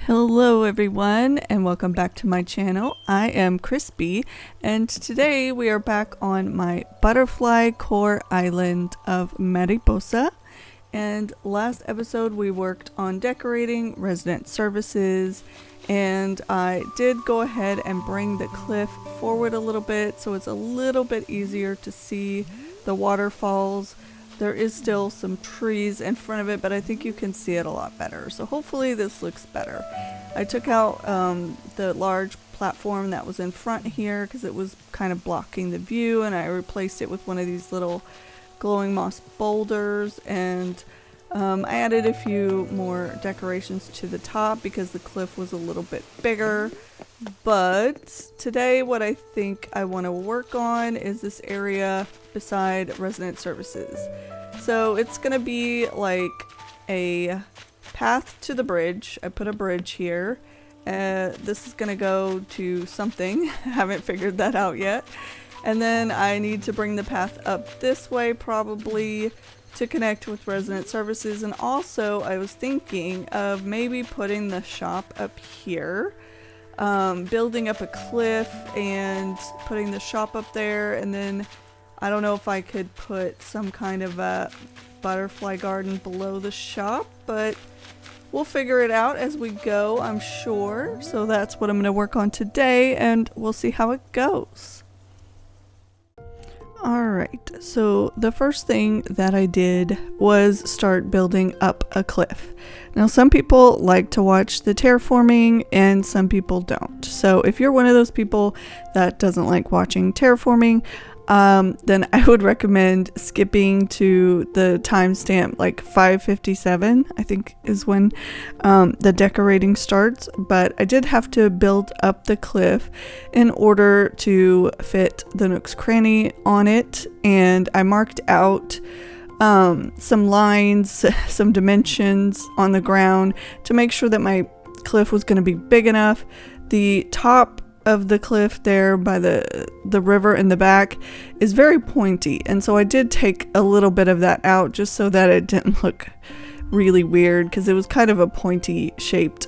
Hello everyone and welcome back to my channel. I am Crispy and today we are back on my butterfly core island of Mariposa, and last episode we worked on decorating resident services, and I did go ahead and bring the cliff forward a little bit so it's a little bit easier to see the waterfalls. There is still some trees in front of it, but I think you can see it a lot better. So hopefully this looks better. I took out the large platform that was in front here because it was kind of blocking the view, and I replaced it with one of these little glowing moss boulders, and I added a few more decorations to the top because the cliff was a little bit bigger. But today what I think I want to work on is this area beside resident services. So it's gonna be like a path to the bridge. I put a bridge here. This is gonna go to something. I haven't figured that out yet. And then I need to bring the path up this way probably to connect with resident services. And also I was thinking of maybe putting the shop up here. Building up a cliff and putting the shop up there, and then I don't know if I could put some kind of a butterfly garden below the shop, but we'll figure it out as we go, I'm sure. So that's what I'm going to work on today, and we'll see how it goes. Alright, so the first thing that I did was start building up a cliff. Now some people like to watch the terraforming and some people don't. So if you're one of those people that doesn't like watching terraforming, then I would recommend skipping to the timestamp like 5:57, I think is when the decorating starts. But I did have to build up the cliff in order to fit the Nook's Cranny on it, and I marked out some lines, some dimensions on the ground to make sure that my cliff was going to be big enough. The top of the cliff there by the river in the back is very pointy, and so I did take a little bit of that out just so that it didn't look really weird, because it was kind of a pointy shaped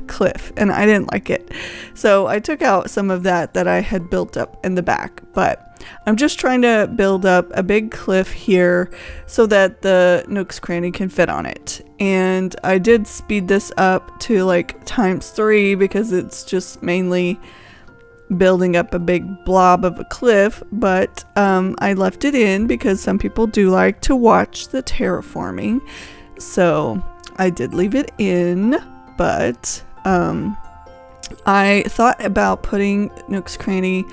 cliff and I didn't like it. So I took out some of that I had built up in the back, but I'm just trying to build up a big cliff here so that the Nook's Cranny can fit on it. And I did speed this up to like ×3 because it's just mainly building up a big blob of a cliff, but I left it in because some people do like to watch the terraforming, so I did leave it in. But I thought about putting Nook's Cranny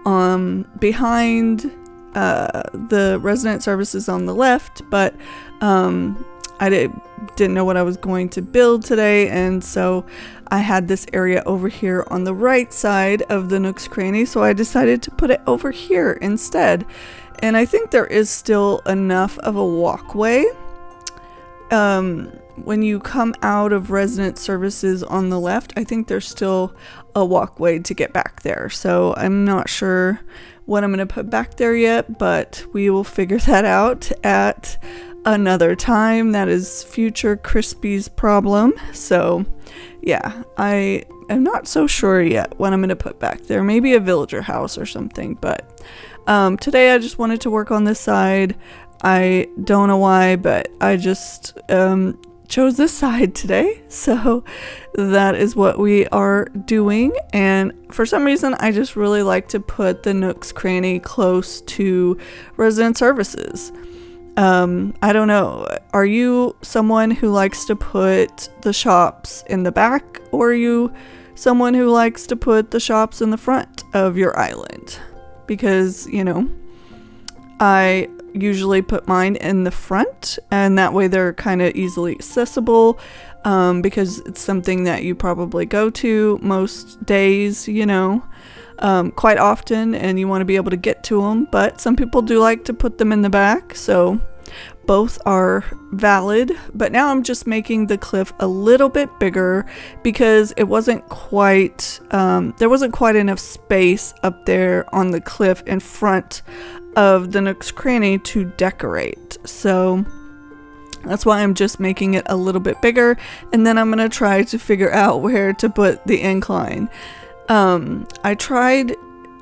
behind the resident services on the left, but I didn't know what I was going to build today, and so I had this area over here on the right side of the Nook's Cranny, so I decided to put it over here instead. And I think there is still enough of a walkway when you come out of resident services on the left. I think there's still a walkway to get back there, so I'm not sure what I'm going to put back there yet, but we will figure that out at another time. That is future Crispy's problem. So yeah, I am not so sure yet what I'm going to put back there. Maybe a villager house or something, but today I just wanted to work on this side. I don't know why, but I just chose this side today, so that is what we are doing. And for some reason I just really like to put the Nook's Cranny close to resident services. I don't know, are you someone who likes to put the shops in the back, or are you someone who likes to put the shops in the front of your island? Because, you know, I usually put mine in the front, and that way they're kind of easily accessible, because it's something that you probably go to most days, you know, quite often, and you want to be able to get to them. But some people do like to put them in the back, so both are valid. But now I'm just making the cliff a little bit bigger because it wasn't quite there wasn't quite enough space up there on the cliff in front of the Nook's Cranny to decorate. So That's why I'm just making it a little bit bigger, and then I'm gonna try to figure out where to put the incline. I tried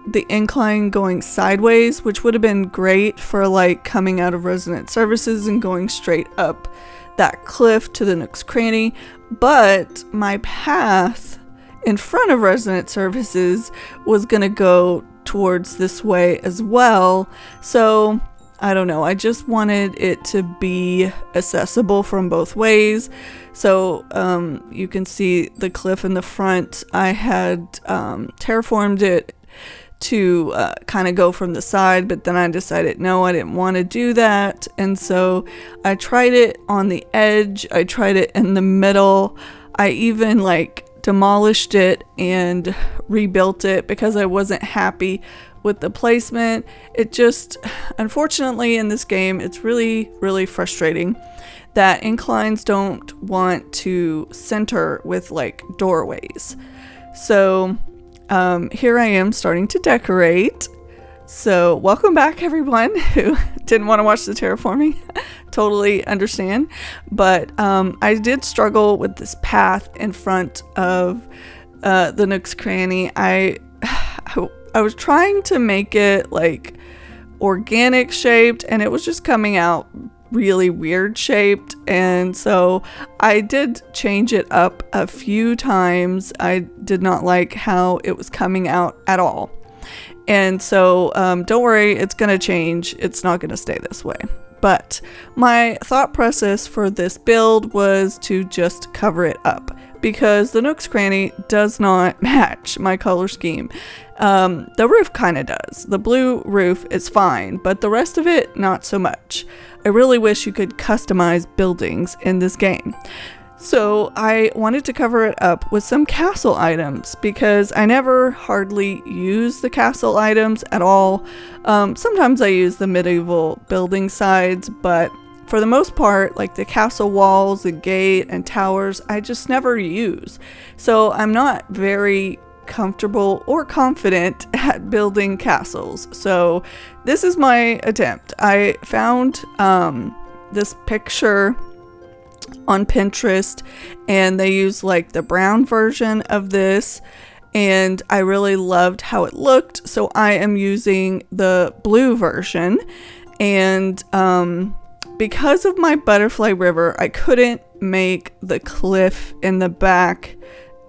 the incline going sideways, which would have been great for like coming out of resident services and going straight up that cliff to the Nook's Cranny, but my path in front of resident services was gonna go towards this way as well. So I don't know, I just wanted it to be accessible from both ways. So you can see the cliff in the front. I had terraformed it to kind of go from the side, but then I decided no, I didn't want to do that, and so I tried it on the edge, I tried it in the middle, I even like demolished it and rebuilt it because I wasn't happy with the placement. It just, unfortunately in this game, it's really frustrating that inclines don't want to center with like doorways. So here I am starting to decorate. So welcome back everyone who didn't want to watch the terraforming. Totally understand. But I did struggle with this path in front of the Nook's Cranny. I was trying to make it like organic shaped, and it was just coming out really weird shaped, and so I did change it up a few times. I did not like how it was coming out at all, and so don't worry, it's gonna change. It's not gonna stay this way. But my thought process for this build was to just cover it up because the Nook's Cranny does not match my color scheme. The roof kind of does. The blue roof is fine, but the rest of it, not so much. I really wish you could customize buildings in this game. So I wanted to cover it up with some castle items because I never hardly use the castle items at all. Sometimes I use the medieval building sides, but for the most part, like the castle walls, the gate, and towers, I just never use. So I'm not very comfortable or confident at building castles. So this is my attempt. I found this picture on Pinterest, and they use like the brown version of this, and I really loved how it looked, so I am using the blue version. And because of my butterfly river, I couldn't make the cliff in the back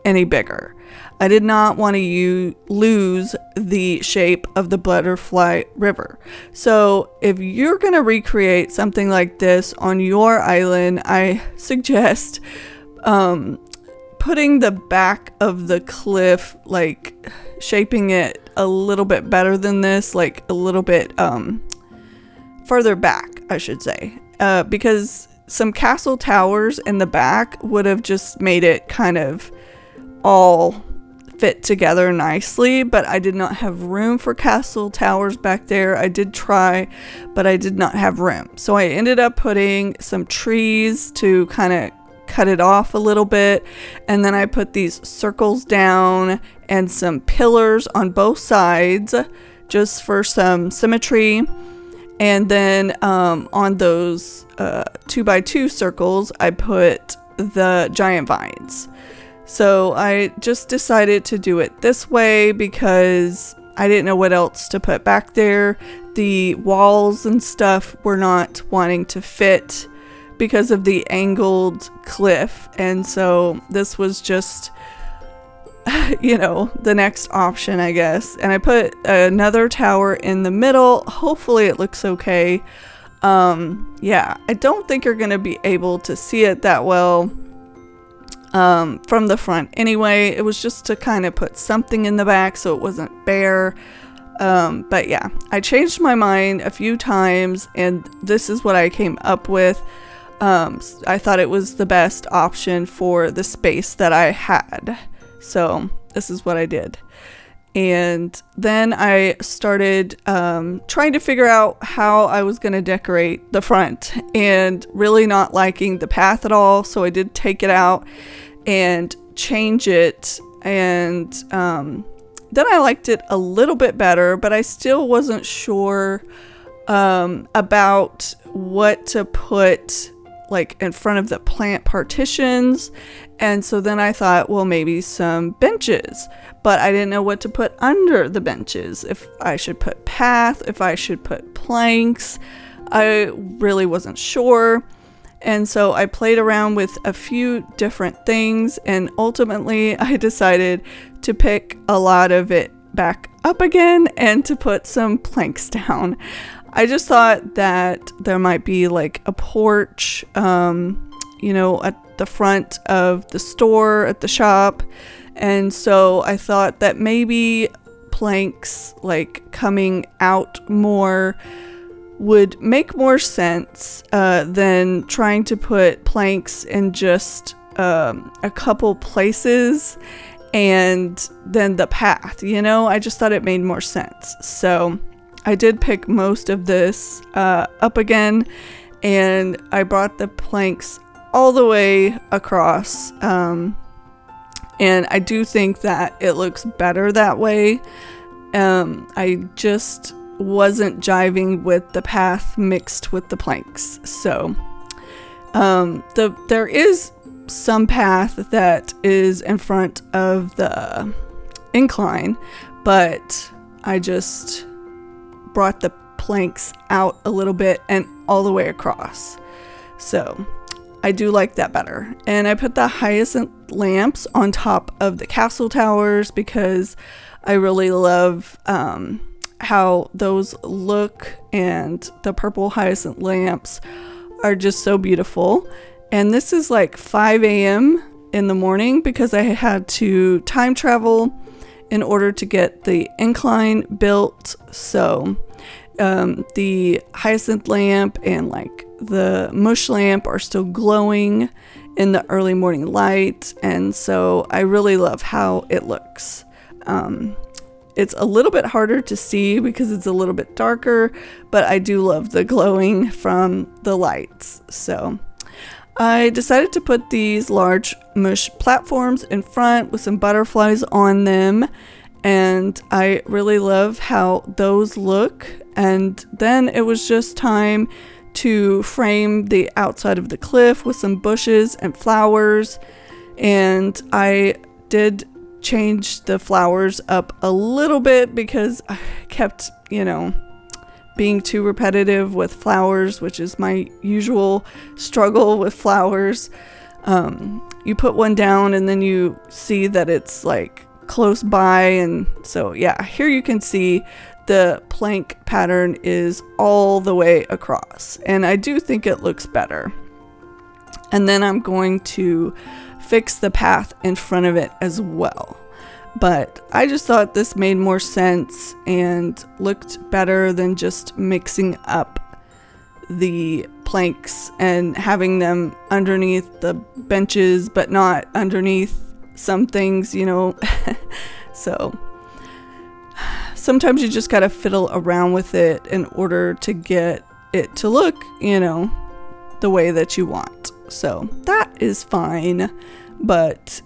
any bigger. I did not want to lose the shape of the butterfly river. So if you're going to recreate something like this on your island, I suggest putting the back of the cliff, like shaping it a little bit better than this, like a little bit further back, I should say, because some castle towers in the back would have just made it kind of all fit together nicely, but I did not have room for castle towers back there. I did try, but I did not have room. So I ended up putting some trees to kind of cut it off a little bit, and then I put these circles down and some pillars on both sides just for some symmetry. And then on those 2x2 circles, I put the giant vines. So I just decided to do it this way because I didn't know what else to put back there. The walls and stuff were not wanting to fit because of the angled cliff. And so this was just, you know, the next option, I guess. And I put another tower in the middle. Hopefully it looks okay. Yeah, I don't think you're going to be able to see it that well from the front anyway. It was just to kind of put something in the back so it wasn't bare. But yeah, I changed my mind a few times, and this is what I came up with. I thought it was the best option for the space that I had. So this is what I did. And then I started trying to figure out how I was going to decorate the front, and really not liking the path at all. So I did take it out and change it. And then I liked it a little bit better, but I still wasn't sure about what to put like in front of the plant partitions. And so then I thought, well, maybe some benches, but I didn't know what to put under the benches. If I should put path, if I should put planks, I really wasn't sure. And so I played around with a few different things, and ultimately I decided to pick a lot of it back up again and to put some planks down. I just thought that there might be like a porch, you know, at the front of the store, at the shop. And so I thought that maybe planks like coming out more would make more sense than trying to put planks in just a couple places and then the path, you know. I just thought it made more sense. So I did pick most of this up again, and I brought the planks all the way across, and I do think that it looks better that way. I just wasn't jiving with the path mixed with the planks. So there is some path that is in front of the incline, but I just brought the planks out a little bit and all the way across. So I do like that better. And I put the hyacinth lamps on top of the castle towers because I really love how those look, and the purple hyacinth lamps are just so beautiful. And this is like 5 a.m. in the morning because I had to time travel in order to get the incline built. So the hyacinth lamp and like the mush lamp are still glowing in the early morning light, and so I really love how it looks. It's a little bit harder to see because it's a little bit darker, but I do love the glowing from the lights. So I decided to put these large mush platforms in front with some butterflies on them, and I really love how those look. And then it was just time to frame the outside of the cliff with some bushes and flowers, and I did change the flowers up a little bit because I kept, you know, being too repetitive with flowers, which is my usual struggle with flowers. You put one down and then you see that it's like close by, and so yeah, here you can see the plank pattern is all the way across, and I do think it looks better. And then I'm going to fix the path in front of it as well. But I just thought this made more sense and looked better than just mixing up the planks and having them underneath the benches, but not underneath some things, you know. So sometimes you just gotta fiddle around with it in order to get it to look, you know, the way that you want. So that is fine. But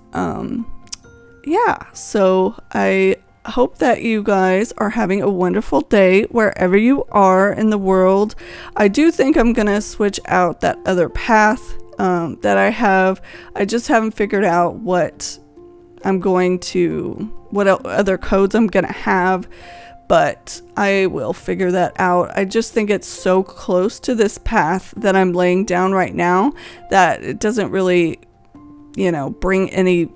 yeah, so I hope that you guys are having a wonderful day wherever you are in the world. I do think I'm gonna switch out that other path that I have. I just haven't figured out what other codes I'm gonna have, but I will figure that out. I just think it's so close to this path that I'm laying down right now that it doesn't really, you know, bring any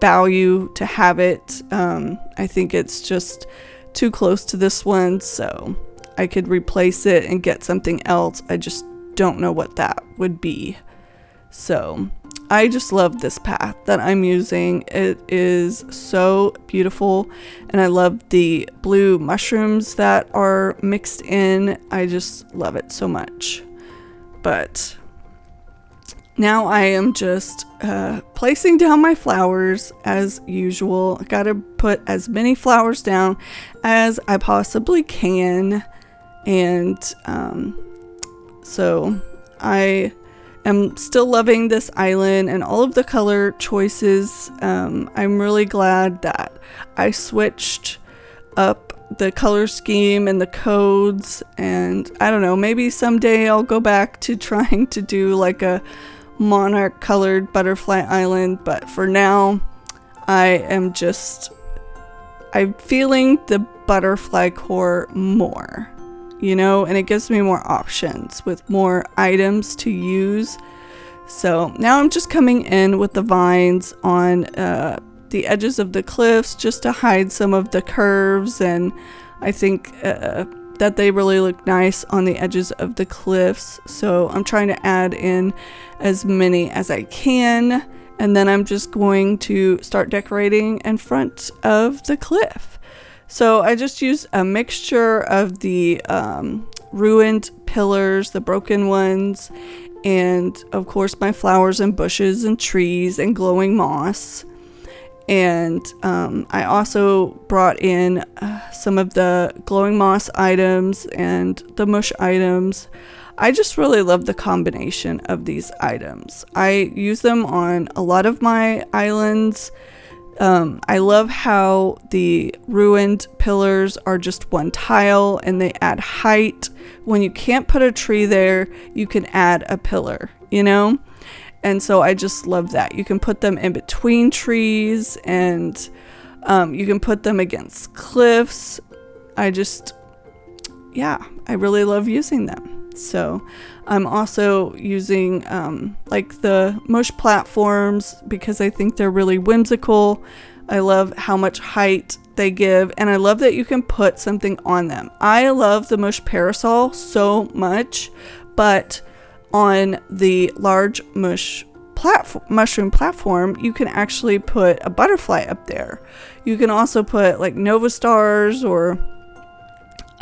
value to have it. I think it's just too close to this one, so I could replace it and get something else. I just don't know what that would be. So I just love this path that I'm using. It is so beautiful, and I love the blue mushrooms that are mixed in. I just love it so much. But now I am just placing down my flowers as usual. I gotta put as many flowers down as I possibly can. And so I am still loving this island and all of the color choices. I'm really glad that I switched up the color scheme and the codes, and I don't know, maybe someday I'll go back to trying to do like a monarch colored butterfly island, but for now I'm feeling the butterfly core more, you know, and it gives me more options with more items to use. So now I'm just coming in with the vines on the edges of the cliffs just to hide some of the curves, and I think that they really look nice on the edges of the cliffs. So I'm trying to add in as many as I can, and then I'm just going to start decorating in front of the cliff. So I just used a mixture of the ruined pillars, the broken ones, and of course my flowers and bushes and trees and glowing moss. And I also brought in some of the glowing moss items and the mush items. I just really love the combination of these items. I use them on a lot of my islands. I love how the ruined pillars are just one tile and they add height. When you can't put a tree there, you can add a pillar, you know? And so I just love that. You can put them in between trees, and you can put them against cliffs. I really love using them. So I'm also using like the mush platforms because I think they're really whimsical. I love how much height they give, and I love that you can put something on them. I love the mush parasol so much, but on the large mushroom platform, you can actually put a butterfly up there. You can also put like Nova stars or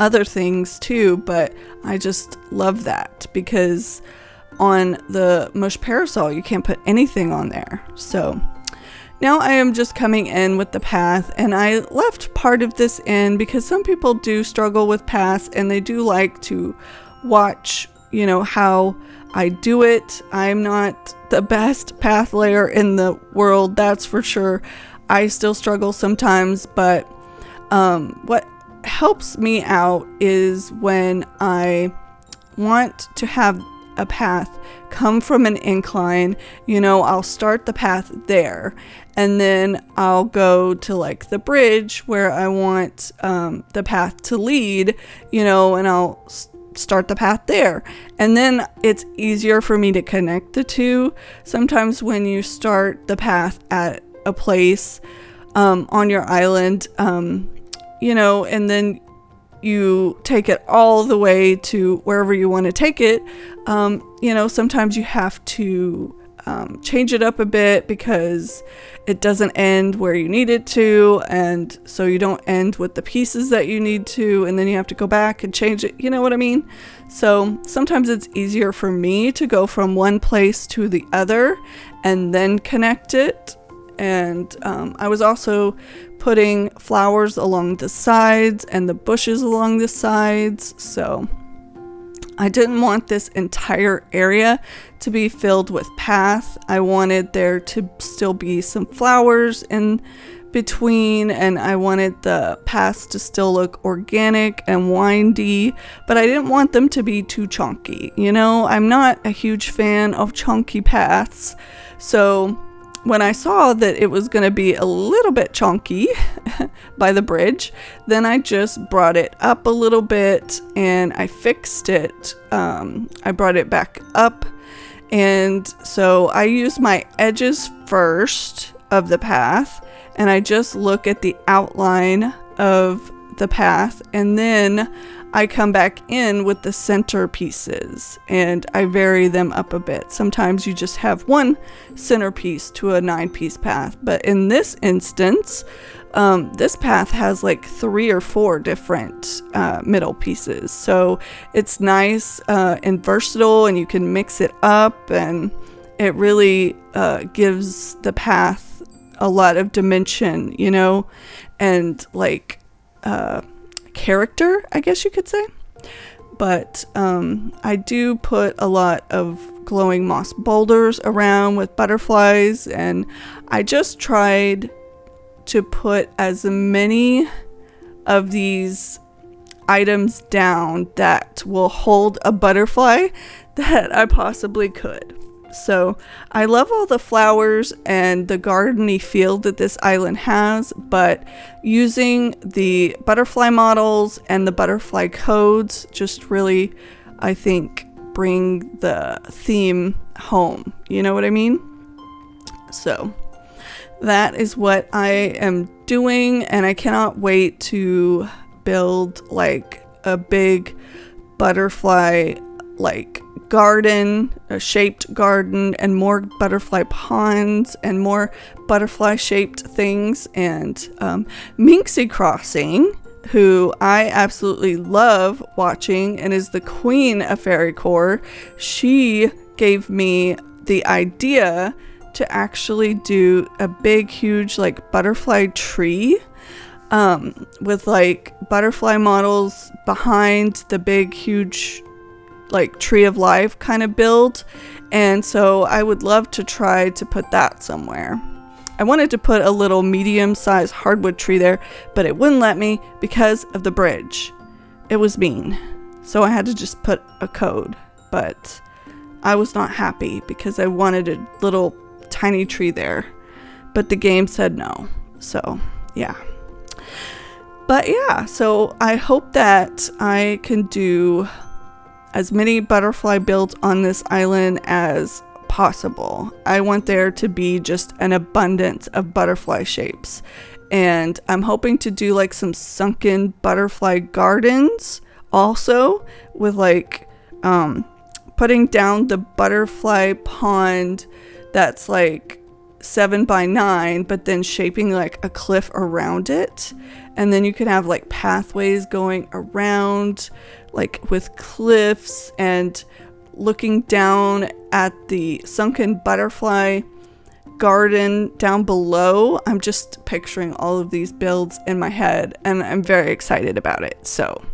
other things too, but I just love that because on the mush parasol you can't put anything on there. So now I am just coming in with the path, and I left part of this in because some people do struggle with paths and they do like to watch, you know, how I do it. I'm not the best path layer in the world, that's for sure. I still struggle sometimes, but what helps me out is when I want to have a path come from an incline, you know, I'll start the path there, and then I'll go to like the bridge where I want the path to lead, you know, and I'll start the path there, and then it's easier for me to connect the two. Sometimes when you start the path at a place on your island, you know, and then you take it all the way to wherever you want to take it, you know, sometimes you have to change it up a bit because it doesn't end where you need it to, and so you don't end with the pieces that you need to, and then you have to go back and change it, you know what I mean? So sometimes it's easier for me to go from one place to the other and then connect it. And I was also putting flowers along the sides and the bushes along the sides, so I didn't want this entire area to be filled with path. I wanted there to still be some flowers in between, and I wanted the paths to still look organic and windy, but I didn't want them to be too chunky. You know, I'm not a huge fan of chunky paths, so when I saw that it was going to be a little bit chunky by the bridge, then I just brought it up a little bit and I fixed it. I brought it back up, and so I used my edges first of the path, and I just look at the outline of the path, and then I come back in with the center pieces and I vary them up a bit. Sometimes you just have one centerpiece to a 9-piece path, but in this instance, this path has like 3 or 4 different middle pieces. So it's nice and versatile, and you can mix it up, and it really gives the path a lot of dimension, you know, and like character, I guess you could say. But I do put a lot of glowing moss boulders around with butterflies, and I just tried to put as many of these items down that will hold a butterfly that I possibly could. So I love all the flowers and the gardeny feel that this island has, but using the butterfly models and the butterfly codes just really, I think, bring the theme home. You know what I mean? So that is what I am doing, and I cannot wait to build like a big butterfly like garden, a shaped garden, and more butterfly ponds and more butterfly shaped things. And Minxie Crossing, who I absolutely love watching and is the queen of Fairycore, she gave me the idea to actually do a big huge like butterfly tree with like butterfly models behind the big huge like tree of life kind of build. And so I would love to try to put that somewhere. I wanted to put a little medium-sized hardwood tree there, but it wouldn't let me because of the bridge. It was mean. So I had to just put a code, but I was not happy because I wanted a little tiny tree there, but the game said no. So yeah. But yeah, so I hope that I can do as many butterfly builds on this island as possible. I want there to be just an abundance of butterfly shapes, and I'm hoping to do like some sunken butterfly gardens also, with like putting down the butterfly pond that's like 7x9, but then shaping like a cliff around it, and then you can have like pathways going around like with cliffs and looking down at the sunken butterfly garden down below. I'm just picturing all of these builds in my head, and I'm very excited about it. So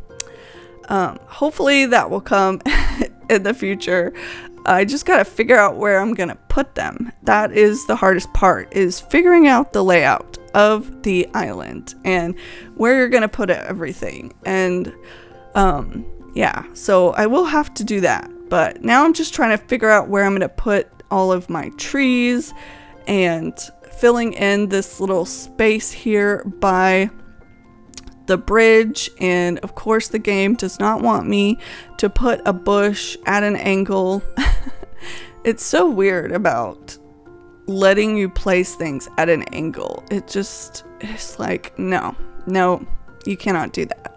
hopefully that will come in the future. I just gotta figure out where I'm gonna put them. That is the hardest part, is figuring out the layout of the island and where you're gonna put everything. And yeah, so I will have to do that. But now I'm just trying to figure out where I'm gonna put all of my trees and filling in this little space here by the bridge. And of course the game does not want me to put a bush at an angle. It's so weird about letting you place things at an angle. It's like, no, you cannot do that.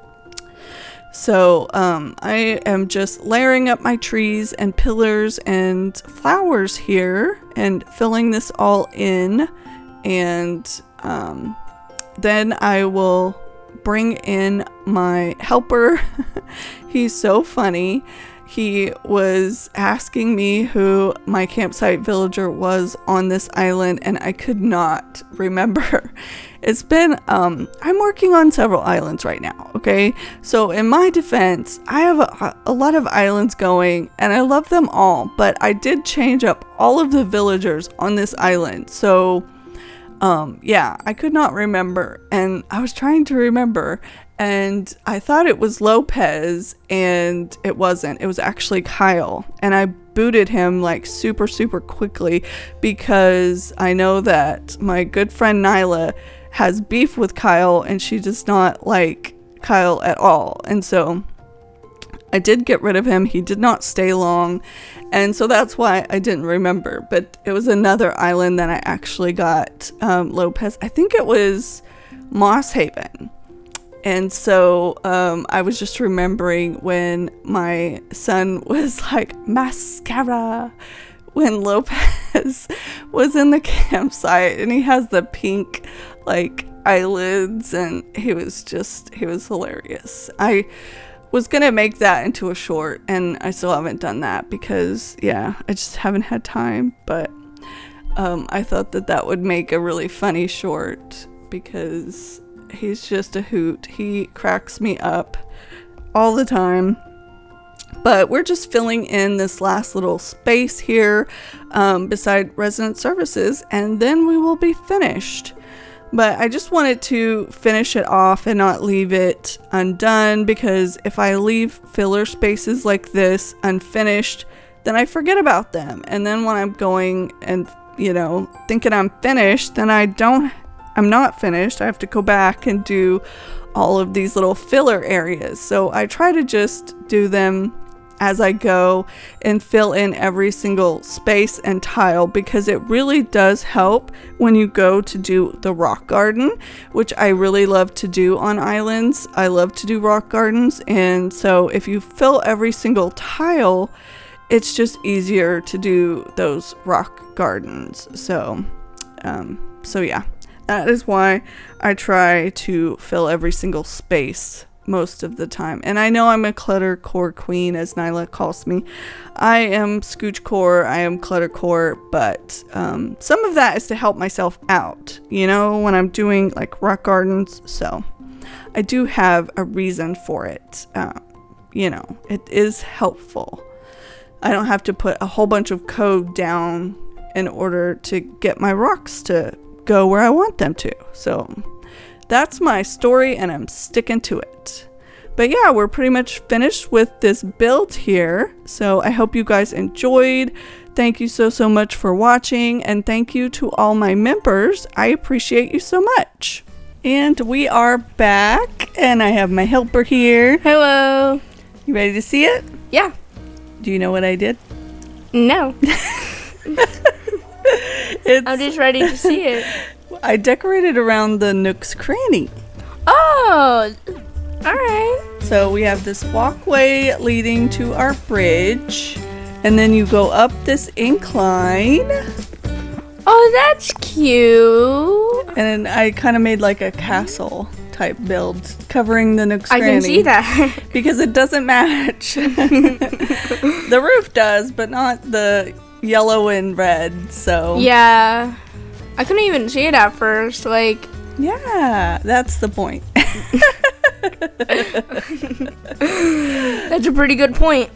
So I am just layering up my trees and pillars and flowers here and filling this all in. And then I will bring in my helper. He's so funny. He was asking me who my campsite villager was on this island, and I could not remember. It's been, I'm working on several islands right now, okay? So in my defense, I have a lot of islands going, and I love them all, but I did change up all of the villagers on this island. So yeah, I could not remember, and I was trying to remember, and I thought it was Lopez, and it wasn't. It was actually Kyle, and I booted him like super quickly because I know that my good friend Nyla has beef with Kyle, and she does not like Kyle at all. And so I did get rid of him. He did not stay long, and so that's why I didn't remember. But it was another island that I actually got Lopez. I think it was Moss Haven. And so I was just remembering when my son was like, mascara, when Lopez was in the campsite, and he has the pink like eyelids, and he was hilarious. I was gonna make that into a short, and I still haven't done that because yeah, I just haven't had time. But I thought that would make a really funny short because he's just a hoot. He cracks me up all the time. But we're just filling in this last little space here beside resident services, and then we will be finished. But I just wanted to finish it off and not leave it undone, because if I leave filler spaces like this unfinished, then I forget about them. And then when I'm going and, you know, thinking I'm finished, then I'm not finished. I have to go back and do all of these little filler areas. So I try to just do them as I go and fill in every single space and tile, because it really does help when you go to do the rock garden, which I really love to do on islands. I love to do rock gardens, and so if you fill every single tile, it's just easier to do those rock gardens. So yeah, that is why I try to fill every single space most of the time. And I know I'm a cluttercore queen, as Nyla calls me. I am scoochcore, I am cluttercore, but some of that is to help myself out, you know, when I'm doing like rock gardens. So I do have a reason for it. You know, it is helpful. I don't have to put a whole bunch of code down in order to get my rocks to go where I want them to. So that's my story, and I'm sticking to it. But yeah, we're pretty much finished with this build here. So I hope you guys enjoyed. Thank you so much for watching, and thank you to all my members. I appreciate you so much. And we are back, and I have my helper here. Hello. You ready to see it? Yeah. Do you know what I did? No. I'm just ready to see it. I decorated around the Nook's Cranny. Oh, all right. So we have this walkway leading to our bridge, and then you go up this incline. Oh, that's cute. And then I kind of made like a castle type build covering the Nook's Cranny. I can see that. Because it doesn't match. The roof does, but not the yellow and red, so. Yeah. I couldn't even see it at first, like. Yeah, that's the point. That's a pretty good point.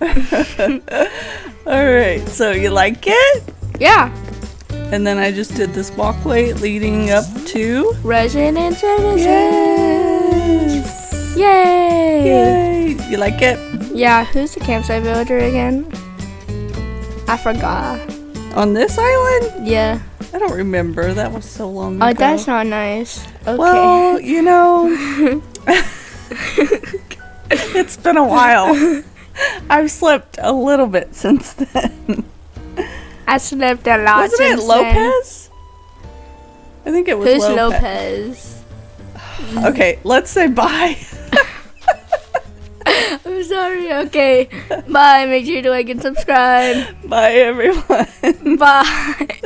Alright, so you like it? Yeah. And then I just did this walkway leading up to Resident Citizens. Yes! Yay! Yay! You like it? Yeah, who's the campsite villager again? I forgot. On this island? Yeah. I don't remember. That was so long ago. Oh, that's not nice. Okay. Well, you know, it's been a while. I've slept a little bit since then. I slept a lot. Wasn't it Lopez? I think it was Who's Lopez. Lopez? Okay, let's say bye. I'm sorry. Okay. Bye. Make sure to like and subscribe. Bye, everyone. Bye.